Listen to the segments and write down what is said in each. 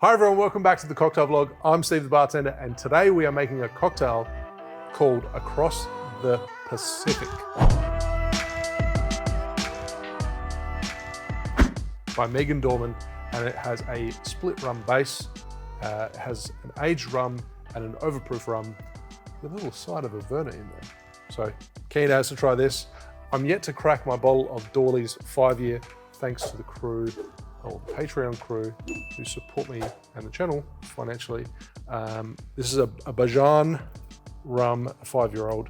Hi everyone, welcome back to the cocktail vlog. I'm Steve the bartender, and today we are making a cocktail called Across the Pacific by Meaghan Dorman, and it has a split rum base. It has an aged rum and an overproof rum with a little side of Averna in there. So keen as to try this. I'm yet to crack my bottle of Dawley's 5-year, thanks to the crew, or the Patreon crew, who support me and the channel financially. This is a Bajan rum, a 5-year-old.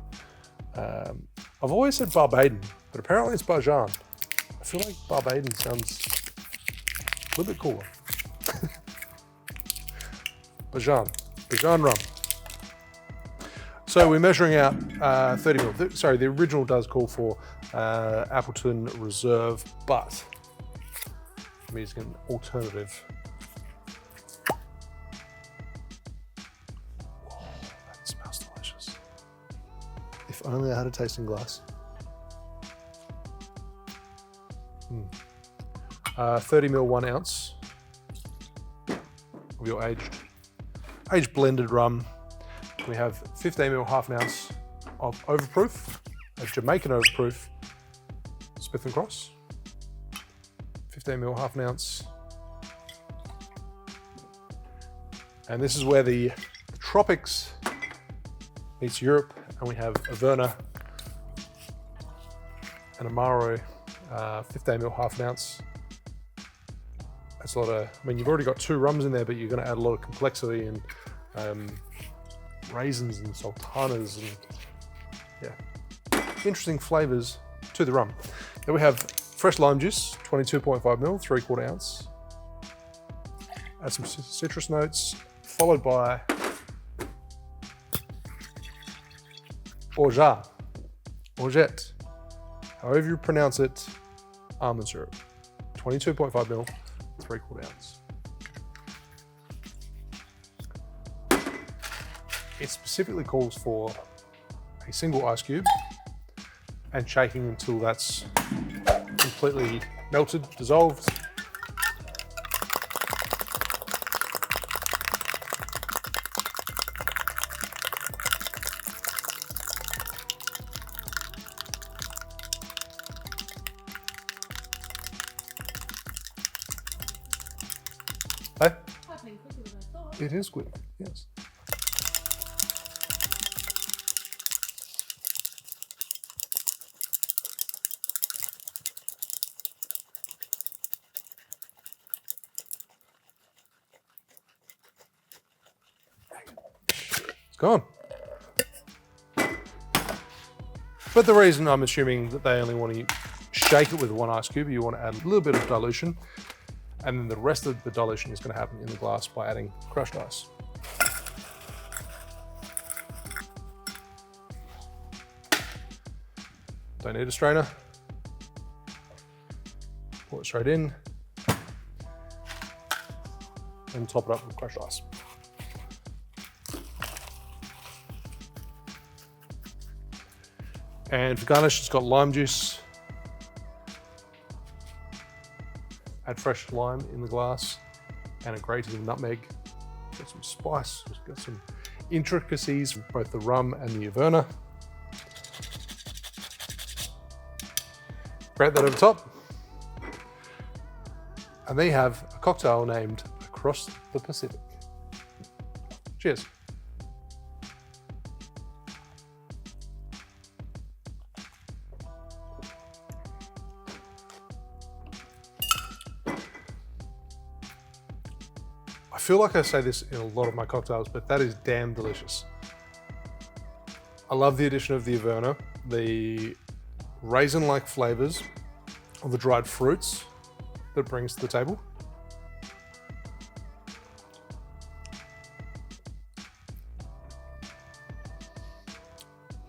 I've always said Barbaden, but apparently it's Bajan. I feel like Barbaden sounds a little bit cooler. Bajan rum. So we're measuring out 30 ml. Sorry, the original does call for Appleton Reserve, but I'm using an alternative. Whoa, that smells delicious. If only I had a tasting glass. 30 ml, 1 ounce of your aged blended rum. We have 15 ml, half an ounce of Overproof, a Jamaican Overproof, Smith & Cross. 15 ml, half an ounce. And this is where the tropics meets Europe, and we have Averna Amaro, 15 ml, half an ounce. That's a lot of, I mean, you've already got 2 rums in there, but you're going to add a lot of complexity and raisins and sultanas and interesting flavors to the rum. Then we have fresh lime juice, 22.5 ml, 3/4 ounce. Add some citrus notes, followed by Orgeat, however you pronounce it, almond syrup, 22.5 ml, 3/4 ounce. It specifically calls for a single ice cube and shaking until that's completely melted, dissolved. Hey? Happening quicker than I thought. It is quick, yes. It's gone. But the reason I'm assuming that they only want to shake it with 1 ice cube, you want to add a little bit of dilution, and then the rest of the dilution is going to happen in the glass by adding crushed ice. Don't need a strainer. Pour it straight in, and top it up with crushed ice. And for garnish, it's got lime juice. Add fresh lime in the glass and a grated nutmeg. Got some spice, got some intricacies from both the rum and the Averna. Grate that over top. And then you have a cocktail named Across the Pacific. Cheers. I feel like I say this in a lot of my cocktails, but that is damn delicious. I love the addition of the Averna, the raisin-like flavors of the dried fruits that it brings to the table.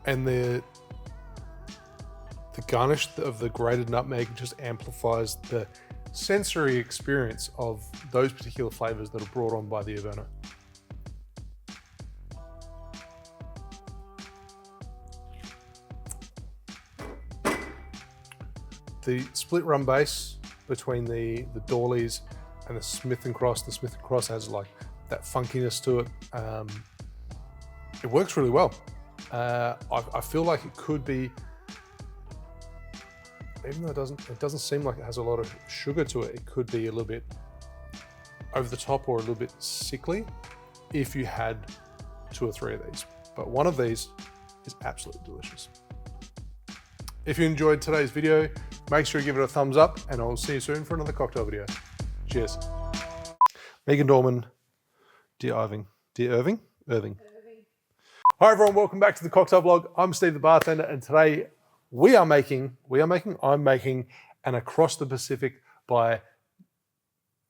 And the garnish of the grated nutmeg just amplifies the sensory experience of those particular flavors that are brought on by the Averna. The split rum base between the Dawley's and the Smith & Cross. The Smith & Cross has like that funkiness to it. It works really well. I feel like it could be, even though it doesn't seem like it has a lot of sugar to it, it could be a little bit over the top or a little bit sickly if you had 2 or 3 of these. But one of these is absolutely delicious. If you enjoyed today's video, make sure you give it a thumbs up, and I'll see you soon for another cocktail video. Cheers. Meaghan Dorman, dear Irving. Dear Irving? Irving. Hi everyone, welcome back to the cocktail vlog. I'm Steve the bartender, and today I'm making an Across the Pacific by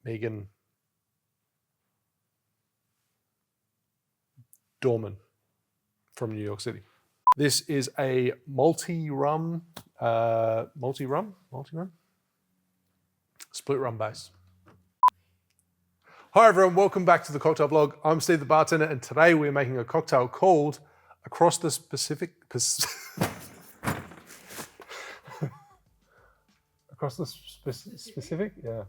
Meaghan Dorman from New York City. This is a multi-rum, split-rum base. Hi everyone, welcome back to the cocktail vlog. I'm Steve the bartender, and today we're making a cocktail called Across the Pacific. Across the specific? Yeah.